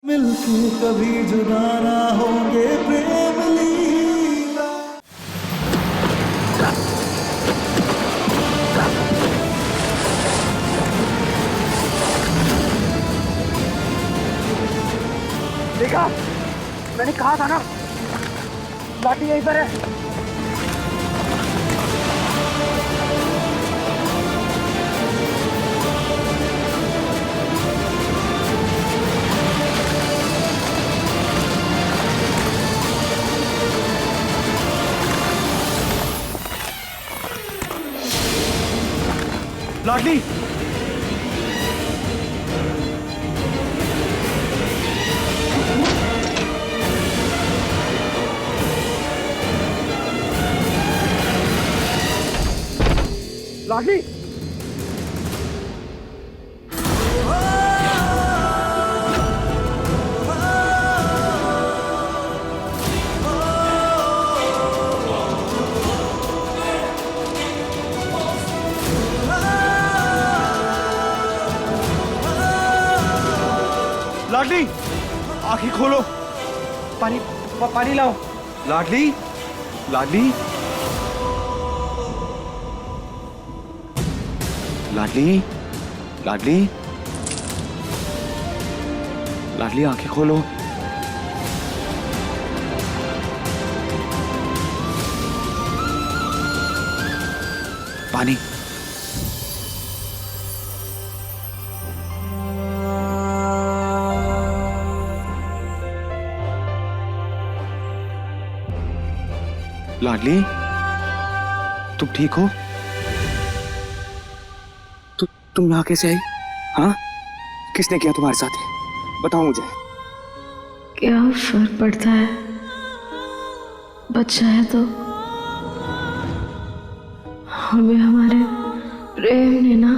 मिलके कभी जुदा ना होंगे प्रेम लीला। देखा, मैंने कहा था ना, लाठी यहीं पर है। लाडली, लाडली, लाडली, आंखें खोलो। पानी लाओ। लाडली, लाडली, लाडली, लाडली, लाडली, आंखें खोलो। पानी। लाडली, तुम ठीक हो? तुम यहाँ कैसे आई? हाँ, किसने किया तुम्हारे साथ? बताओ मुझे। क्या फर्क पड़ता है, बच्चा है तो। हमें हमारे प्रेम ने ना।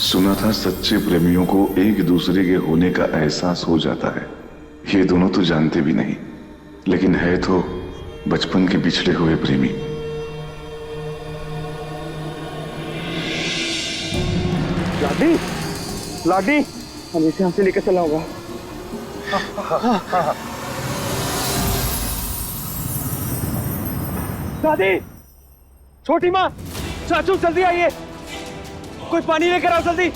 सुना था सच्चे प्रेमियों को एक दूसरे के होने का एहसास हो जाता है। ये दोनों तो जानते भी नहीं, लेकिन है तो बचपन के बिछड़े हुए प्रेमी। लाडली, लाडली, हम इसे यहाँ से लेकर चला होगा। दादी, छोटी माँ, चाचू जल्दी आइए, कोई पानी लेकर आओ जल्दी।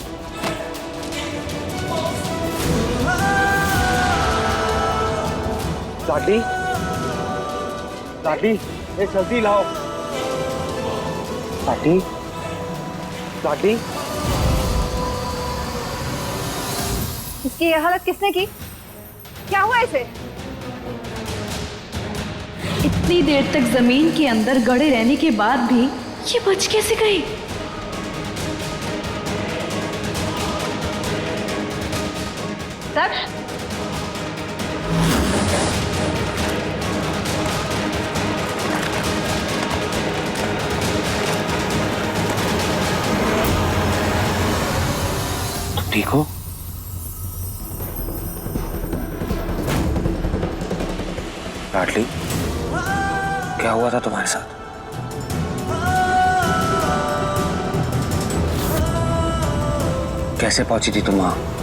लाडली, लाडली, ये जल्दी लाओ। लाडली, लाडली, इसकी ये हालत किसने की? क्या हुआ इसे? इतनी देर तक जमीन के अंदर गड़े रहने के बाद भी ये बच कैसे गई? दक्ष, तुम ठीक हो? लाडली, क्या हुआ था तुम्हारे साथ? कैसे पहुंची थी तुम वहां?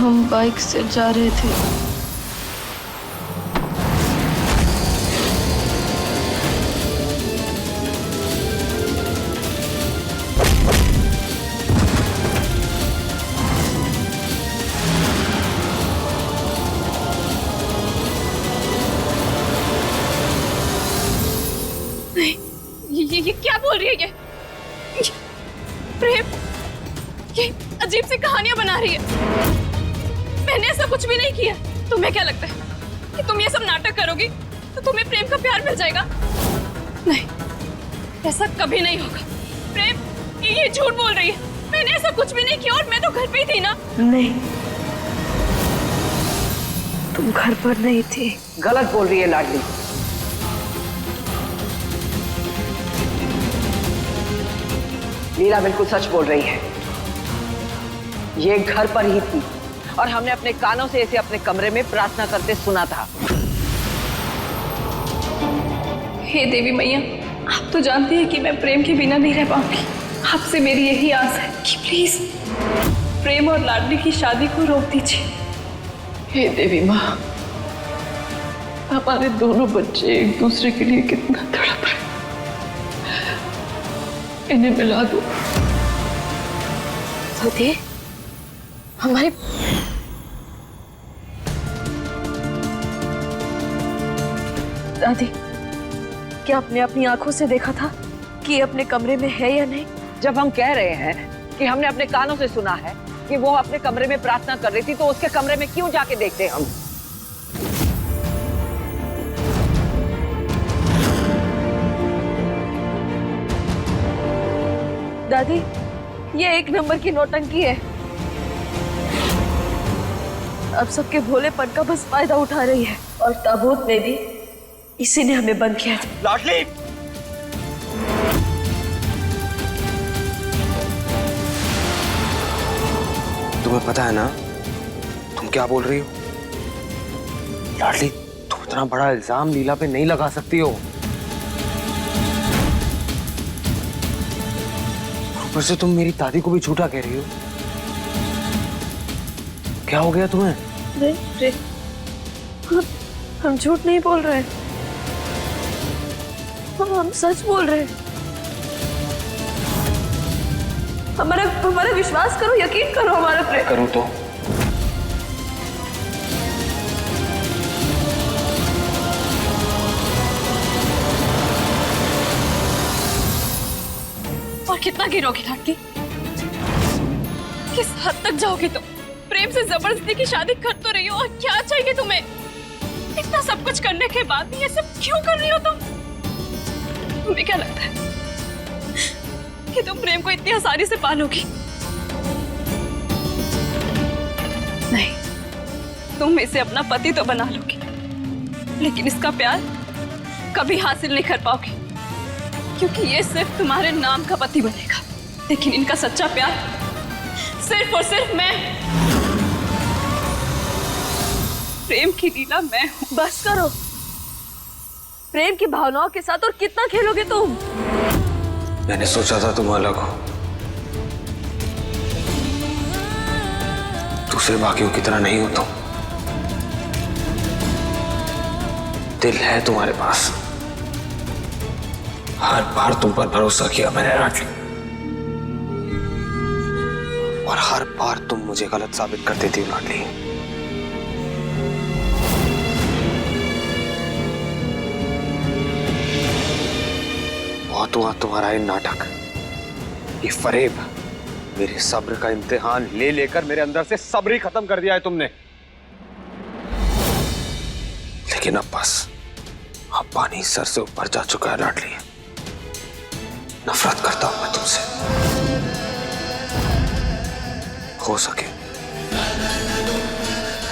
हम बाइक से जा रहे थे। ये क्या बोल रही है ये प्रेम? ये अजीब सी कहानियां बना रही है। मैंने ऐसा कुछ भी नहीं किया। तुम्हें क्या लगता है कि तुम ये सब नाटक करोगी तो तुम्हें प्रेम का प्यार मिल जाएगा? नहीं, ऐसा कभी नहीं होगा। प्रेम ये झूठ बोल रही है। मैंने ऐसा कुछ भी नहीं किया और मैं तो घर पे ही थी ना। नहीं, तुम घर पर नहीं थी। गलत बोल रही है लाडली। लीला बिल्कुल सच बोल रही है। ये घर पर ही थी और हमने अपने कानों से इसे अपने कमरे में प्रार्थना करते सुना था। हे देवी मैया, आप तो जानती हैं कि मैं प्रेम के बिना नहीं रह पाऊंगी। आपसे मेरी यही आस है कि प्लीज प्रेम और लाडली की शादी को रोक दीजिए। हे देवी माँ, हमारे दोनों बच्चे एक दूसरे के लिए कितना तड़प रहे, इन्हें मिला दो। सती, हमारे दादी, क्या आपने अपनी आंखों से देखा था कि ये अपने कमरे में है या नहीं? जब हम कह रहे हैं कि हमने अपने कानों से सुना है कि वो अपने कमरे में प्रार्थना कर रही थी, तो उसके कमरे में क्यों जाके देखते हम? दादी, ये एक नंबर की नौटंकी है। अब सबके भोलेपन का बस फायदा उठा रही है, और ताबूत में भी इसी ने हमें बंद किया था। लाडली, तुम्हें पता है ना तुम क्या बोल रही हो? लाडली, तुम इतना बड़ा इल्जाम लीला पे नहीं लगा सकती हो। ऊपर से तुम मेरी दादी को भी झूठा कह रही हो। क्या हो गया तुम्हें? नहीं, हम झूठ नहीं बोल रहे, हम सच बोल रहे हैं। हमारा विश्वास करो, यकीन करो हमारा प्रेम। करूं तो? और कितना गिरोगी लाडली? किस हद तक जाओगे तुम? प्रेम से जबरदस्ती की शादी कर तो रही हो, और क्या चाहिए तुम्हें? इतना सब कुछ करने के बाद भी ये सब क्यों कर रही हो तुम? तुम्हें क्या लगता है कि तुम प्रेम को इतनी आसानी से पालोगी? नहीं, तुम इसे अपना पति तो बना लोगी, लेकिन इसका प्यार कभी हासिल नहीं कर पाओगी, क्योंकि ये सिर्फ तुम्हारे नाम का पति बनेगा, लेकिन इनका सच्चा प्यार सिर्फ और सिर्फ मैं। प्रेम की लीला मैं हूं। बस करो। प्रेम की भावनाओं के साथ और कितना खेलोगे तुम? मैंने सोचा था तुम अलग हो, दूसरे बाकियों की तरह नहीं हो तुम। दिल है तुम्हारे पास, हर बार तुम पर भरोसा किया मैंने लाडली, और हर बार तुम मुझे गलत साबित कर देती हो लाडली। बहुत हुआ तुम्हारा ये नाटक, ये फरेब। मेरे सब्र का इम्तिहान ले लेकर मेरे अंदर से सब्र ही खत्म कर दिया है तुमने। लेकिन अब बस, अब पानी सर से ऊपर जा चुका है लाडली। नफरत करता हूं मैं तुमसे। हो सके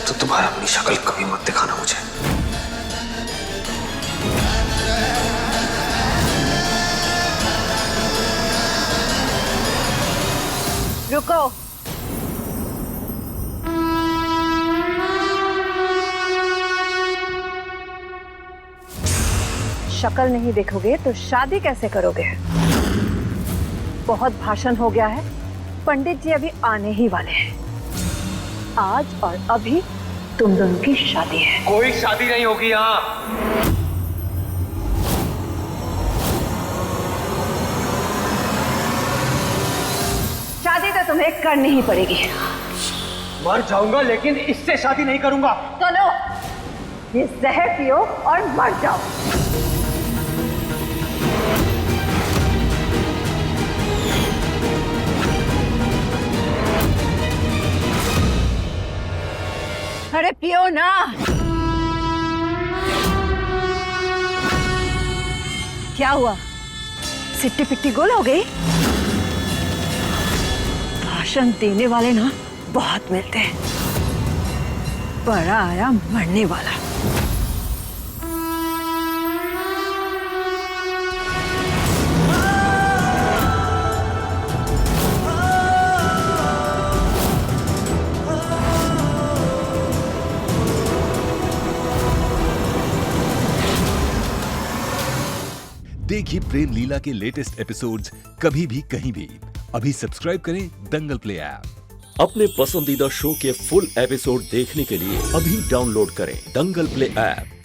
तो तुम्हारा अपनी शक्ल कभी मत दिखाना मुझे। रुको। शक्ल नहीं देखोगे तो शादी कैसे करोगे? बहुत भाषण हो गया है, पंडित जी अभी आने ही वाले हैं। आज और अभी तुम दोनों की शादी है। कोई शादी नहीं होगी यहाँ। शादी तो तुम्हें करनी ही पड़ेगी। मर जाऊंगा लेकिन इससे शादी नहीं करूंगा। तो लो, ये जहर पियो और मर जाओ। अरे पियो ना। क्या हुआ? सिट्टी पिट्टी गोल हो गई? भाषण देने वाले ना बहुत मिलते हैं, बड़ा आया मरने वाला। देखिए प्रेम लीला के लेटेस्ट एपिसोड्स कभी भी कहीं भी। अभी सब्सक्राइब करें दंगल प्ले ऐप। अपने पसंदीदा शो के फुल एपिसोड देखने के लिए अभी डाउनलोड करें दंगल प्ले ऐप।